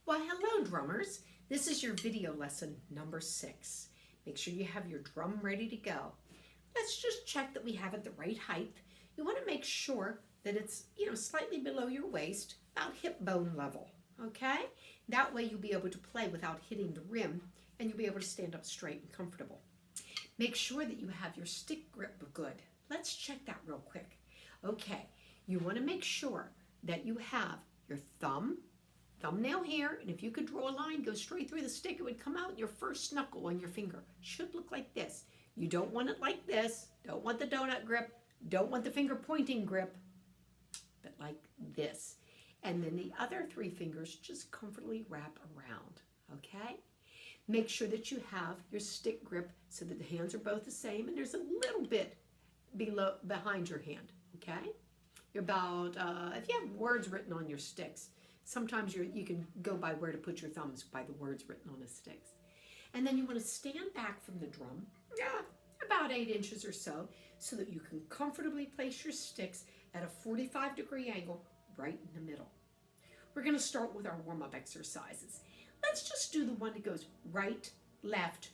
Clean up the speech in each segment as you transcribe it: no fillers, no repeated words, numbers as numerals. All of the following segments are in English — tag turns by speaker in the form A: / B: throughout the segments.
A: Well, hello drummers. This is your video lesson number 6. Make sure you have your drum ready to go. Let's just check that we have it the right height. You want to make sure that it's, slightly below your waist, about hip bone level, okay? That way you'll be able to play without hitting the rim and you'll be able to stand up straight and comfortable. Make sure that you have your stick grip good. Let's check that real quick. Okay, you want to make sure that you have your thumbnail here, and if you could draw a line, go straight through the stick, it would come out your first knuckle on your finger. Should look like this. You don't want it like this. Don't want the donut grip. Don't want the finger pointing grip, but like this. And then the other 3 fingers just comfortably wrap around, okay? Make sure that you have your stick grip so that the hands are both the same, and there's a little bit behind your hand, okay? You're about, if you have words written on your sticks, sometimes you can go by where to put your thumbs by the words written on the sticks. And then you want to stand back from the drum, about 8 inches or so that you can comfortably place your sticks at a 45-degree angle right in the middle. We're going to start with our warm-up exercises. Let's just do the one that goes right, left,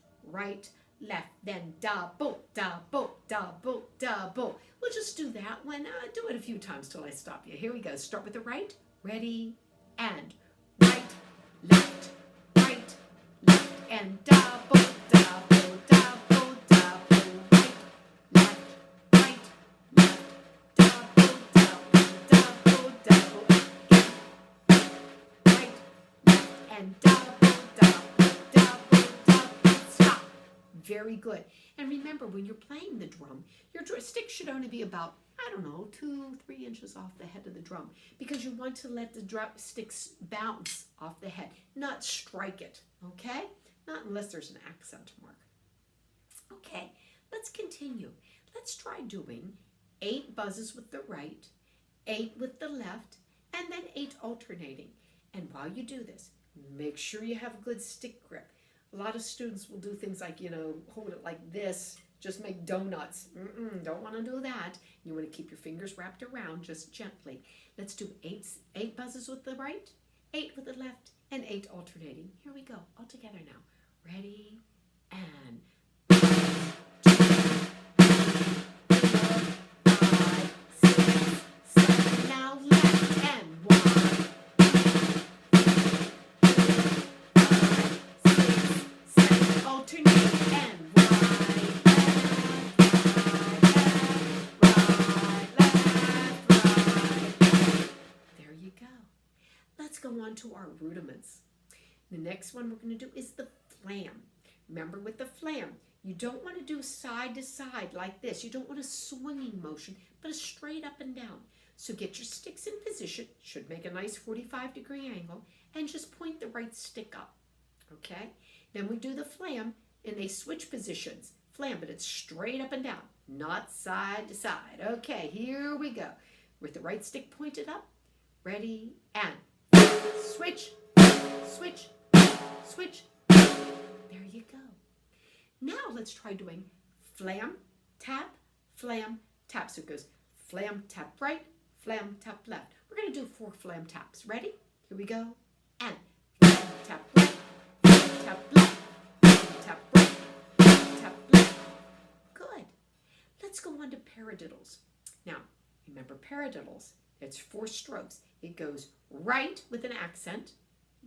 A: then double, double, double, double. We'll just do that one. Do it a few times till I stop you. Here we go. Start with the right. Ready, and right, left, and double, double, double, double, right, left, double, double, double, double, right, left, and double, double, double, double, stop. Very good. And remember, when you're playing the drum, your stick should only be about 2-3 inches off the head of the drum, because you want to let the drum sticks bounce off the head, not strike it, okay? Not unless there's an accent mark. Okay, let's continue. Let's try doing 8 buzzes with the right, 8 with the left, and then 8 alternating. And while you do this, make sure you have a good stick grip. A lot of students will do things like, hold it like this, just make donuts. Don't want to do that. You want to keep your fingers wrapped around just gently. Let's do 8 buzzes with the right, 8 with the left, and 8 alternating. Here we go, all together now. Ready, and 1, 2, 3, 4, 5, 6, 7. Now left, and 1, 2, 3, 4, 5, 6, 7. Alternate, and go on to our rudiments. The next one we're going to do is the flam. Remember, with the flam, you don't want to do side to side like this. You don't want a swinging motion, but a straight up and down. So get your sticks in position, should make a nice 45-degree angle, and just point the right stick up, okay? Then we do the flam, and they switch positions. Flam, but it's straight up and down, not side to side. Okay, here we go. With the right stick pointed up, ready, and switch, switch, switch. There you go. Now let's try doing flam, tap, tap. So it goes flam, tap right, flam, tap left. We're going to do 4 flam taps. Ready? Here we go. And flam, tap right, flam, tap left, flam, tap right, flam, tap left. Good. Let's go on to paradiddles. Now, remember paradiddles. It's 4 strokes. It goes right with an accent,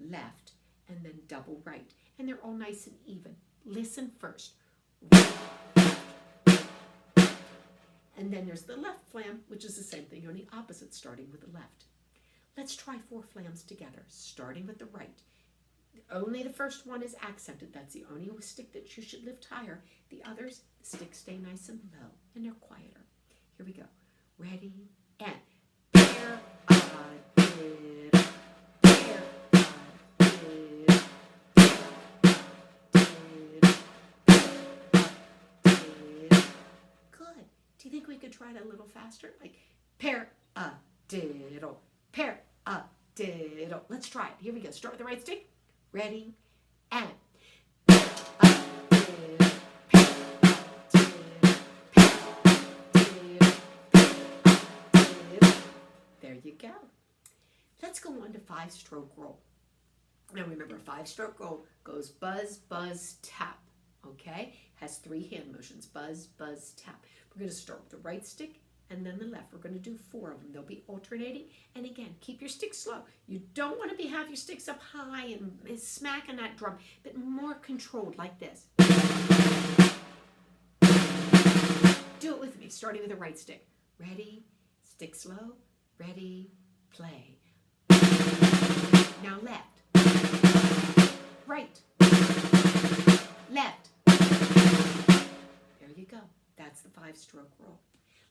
A: left, and then double right. And they're all nice and even. Listen first. Right, left. And then there's the left flam, which is the same thing, only opposite, starting with the left. Let's try 4 flams together, starting with the right. Only the first one is accented. That's the only stick that you should lift higher. The others, the sticks stay nice and low, and they're quieter. Here we go. Ready, and Good. Do you think we could try that a little faster? Like paradiddle, paradiddle. Let's try it. Here we go. Start with the right stick. Ready, and there you go. Let's go on to 5-stroke roll. Now remember, a 5-stroke roll goes buzz, buzz, tap, okay? Has 3 hand motions, buzz, buzz, tap. We're going to start with the right stick and then the left. We're going to do 4 of them. They'll be alternating. And again, keep your sticks slow. You don't want to have your sticks up high and smacking that drum, but more controlled like this. Do it with me, starting with the right stick. Ready, stick slow, ready, play. Now left. Right, left. There you go. That's the 5-stroke roll.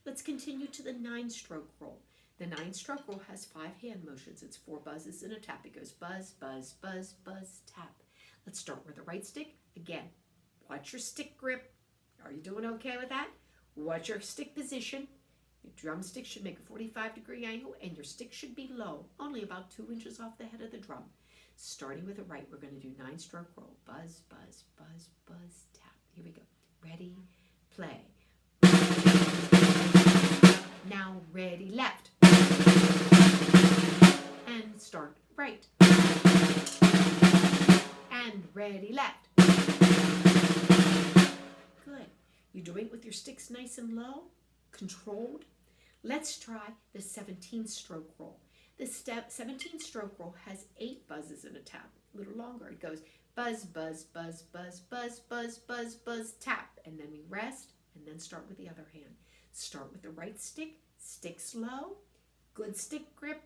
A: Let's continue to the 9-stroke roll. The 9-stroke roll has 5 hand motions. It's 4 buzzes and a tap. It goes buzz, buzz, buzz, buzz, tap. Let's start with the right stick. Again, watch your stick grip. Are you doing okay with that? Watch your stick position. Your drumstick should make a 45-degree angle, and your stick should be low, only about 2 inches off the head of the drum. Starting with the right, we're going to do 9-stroke roll. Buzz, buzz, buzz, buzz, tap. Here we go. Ready, play. Now ready, left. And start right. And ready, left. Good. You're doing it with your sticks nice and low, controlled. Let's try the 17-stroke roll. The 17-stroke roll has 8 buzzes and a tap. A little longer. It goes buzz, buzz, buzz, buzz, buzz, buzz, buzz, buzz, tap. And then we rest and then start with the other hand. Start with the right stick, stick slow, good stick grip,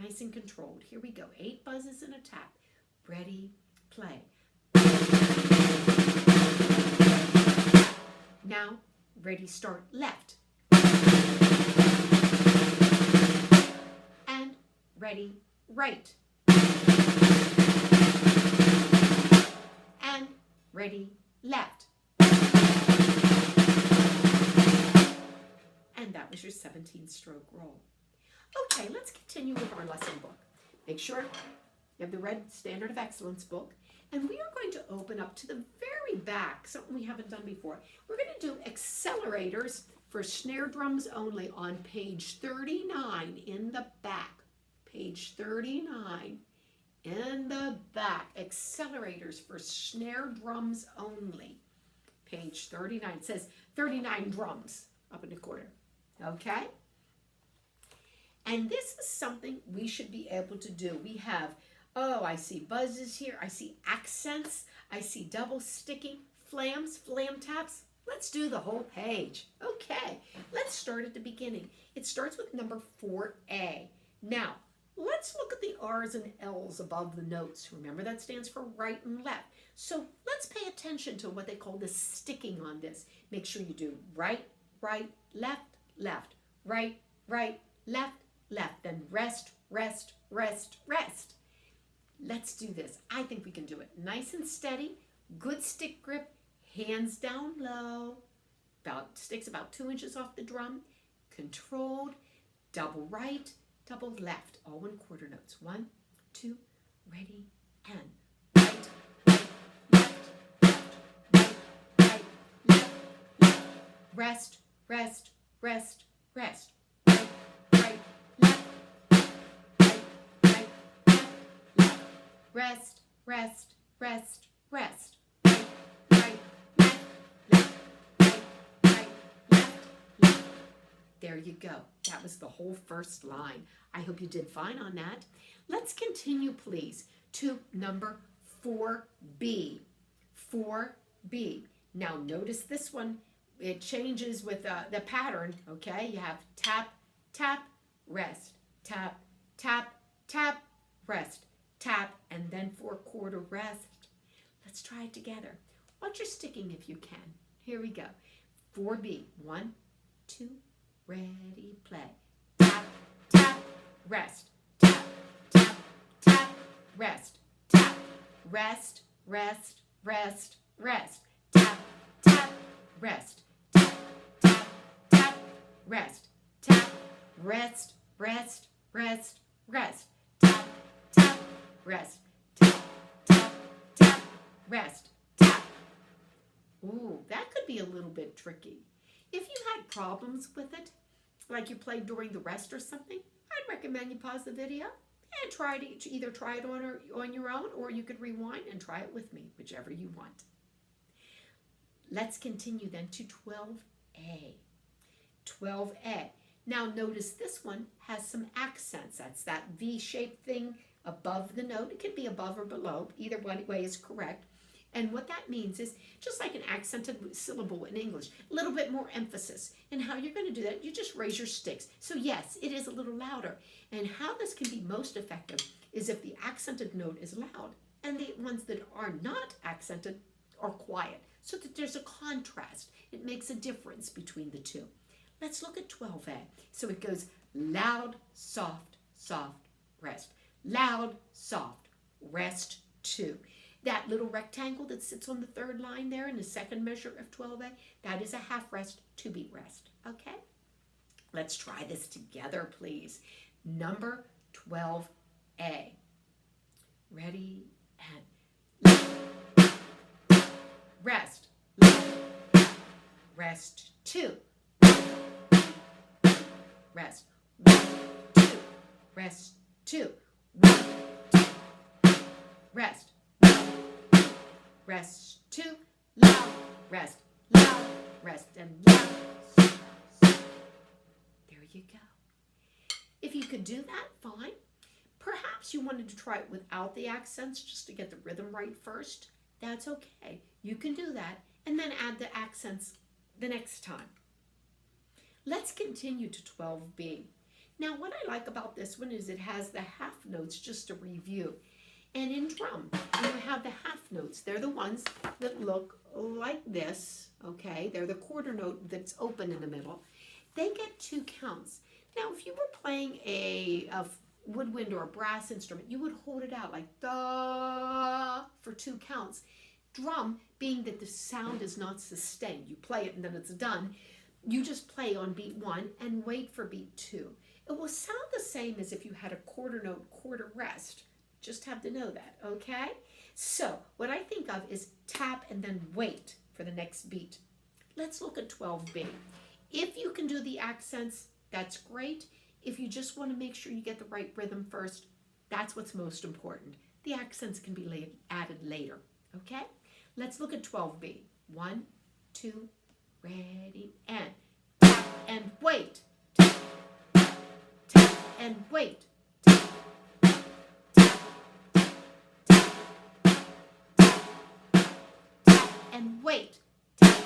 A: nice and controlled. Here we go. 8 buzzes and a tap. Ready, play. Now, ready, start left. And ready, right. And ready, left. And that was your 17-stroke roll. Okay, let's continue with our lesson book. Make sure you have the red Standard of Excellence book. And we are going to open up to the very back, something we haven't done before. We're going to do accelerators for snare drums only on page 39 in the back. Page 39 in the back. Accelerators for snare drums only. Page 39. It says 39 drums up in the corner. Okay? And this is something we should be able to do. We have, oh, I see buzzes here. I see accents. I see double sticking, flams, flam taps. Let's do the whole page. Okay, let's start at the beginning. It starts with number 4A. Now, let's look at the R's and L's above the notes. Remember that stands for right and left. So let's pay attention to what they call the sticking on this. Make sure you do right, right, left, left, right, right, left, left, then rest, rest, rest, rest. Let's do this. I think we can do it. Nice and steady, good stick grip, hands down low, sticks about 2 inches off the drum, controlled, double right, double left, all in quarter notes. 1, 2, ready, and right, right, left, left, right, right, left, left, rest, rest, rest, rest, right, right, left, right, right, left, left, rest, rest, rest, rest, right, right, left, left, right, right, left, left. There you go. That was the whole first line. I hope you did fine on that. Let's continue, please, to number 4B. 4B. Now, notice this one. It changes with the pattern, okay? You have tap, tap, rest, tap, tap, tap, rest, tap, and then 4/4 rest. Let's try it together. Watch your sticking if you can. Here we go. 4B. 1, 2, ready, play. Tap, tap, rest, tap, tap, tap, rest, tap, rest, rest, rest, rest, tap, tap, rest, tap, tap, tap, rest, tap, rest, rest, rest, rest, tap, tap, rest, tap, tap, tap, rest, tap. Ooh, that could be a little bit tricky. If you had problems with it, like you played during the rest or something, I'd recommend you pause the video and try to either try it on your own, or you could rewind and try it with me, whichever you want. Let's continue then to 12A. 12A. Now notice this one has some accents. That's that V-shaped thing above the note. It could be above or below. Either way is correct. And what that means is, just like an accented syllable in English, a little bit more emphasis. And how you're going to do that, you just raise your sticks. So yes, it is a little louder. And how this can be most effective is if the accented note is loud and the ones that are not accented are quiet, so that there's a contrast. It makes a difference between the two. Let's look at 12A. So it goes loud, soft, soft, rest. Loud, soft, rest, 2. That little rectangle that sits on the third line there in the second measure of 12A, that is a half rest, 2-beat rest. Okay? Let's try this together, please. Number 12A. Ready and rest, rest, 2. Rest, 1, 2, rest, 2, 1, 2, rest, rest, 2, loud, rest, and loud. There you go. If you could do that, fine. Perhaps you wanted to try it without the accents just to get the rhythm right first. That's okay. You can do that and then add the accents the next time. Let's continue to 12B. Now, what I like about this one is it has the half notes, just to review. And in drum, you have the half notes. They're the ones that look like this, okay? They're the quarter note that's open in the middle. They get 2 counts. Now, if you were playing a woodwind or a brass instrument, you would hold it out like da for 2 counts. Drum, being that the sound is not sustained, you play it and then it's done, you just play on beat 1 and wait for beat 2. It will sound the same as if you had a quarter note, quarter rest. Just have to know that, okay? So what I think of is tap and then wait for the next beat. Let's look at 12B. If you can do the accents, that's great. If you just want to make sure you get the right rhythm first, that's what's most important. The accents can be added later, okay? Let's look at 12B. 1, 2, ready, and tap and wait. Tap, tap and wait. Tap, tap, tap, tap, tap and wait. Tap,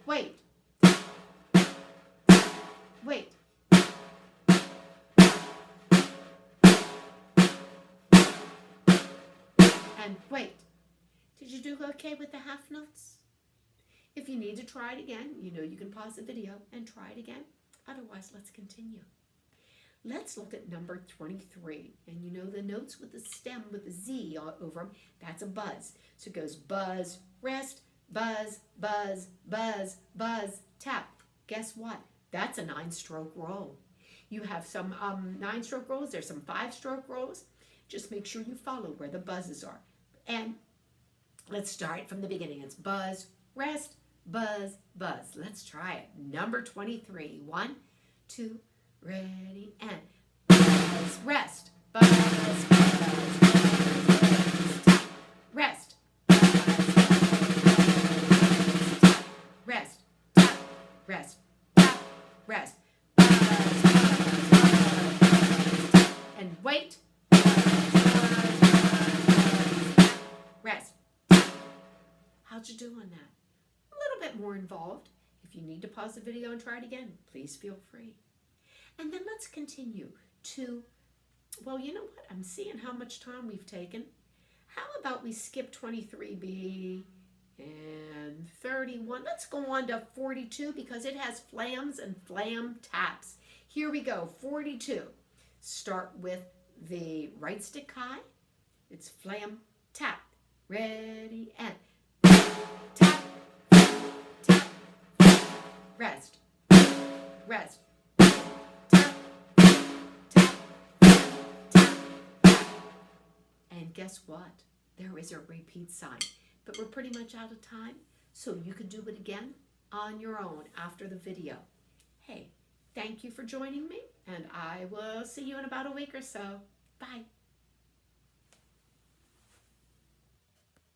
A: wait. Wait. And wait. Did you do okay with the half notes? If you need to try it again, you know you can pause the video and try it again. Otherwise, let's continue. Let's look at number 23. And you know the notes with the stem with the Z over them, that's a buzz. So it goes buzz, rest, buzz, buzz, buzz, buzz, tap. Guess what? That's a 9-stroke roll. You have some 9-stroke rolls. There's some 5-stroke rolls. Just make sure you follow where the buzzes are. And let's start from the beginning. It's buzz, rest, buzz, buzz. Let's try it. Number 23. 1, 2, ready, and buzz, rest, buzz, buzz, buzz, buzz, tap, rest, buzz, buzz, rest, tap, rest, tap, rest, buzz, buzz, buzz, tap, and wait, buzz, buzz, buzz, rest. How'd you do on that? A little bit more involved. If you need to pause the video and try it again, please feel free. And then let's continue to, well, you know what? I'm seeing how much time we've taken. How about we skip 23B and 31? Let's go on to 42 because it has flams and flam taps. Here we go, 42. Start with the right stick high. It's flam, tap. Ready, and tap, tap, rest, rest. And guess what? There is a repeat sign. But we're pretty much out of time, so you can do it again on your own after the video. Hey, thank you for joining me, and I will see you in about a week or so. Bye.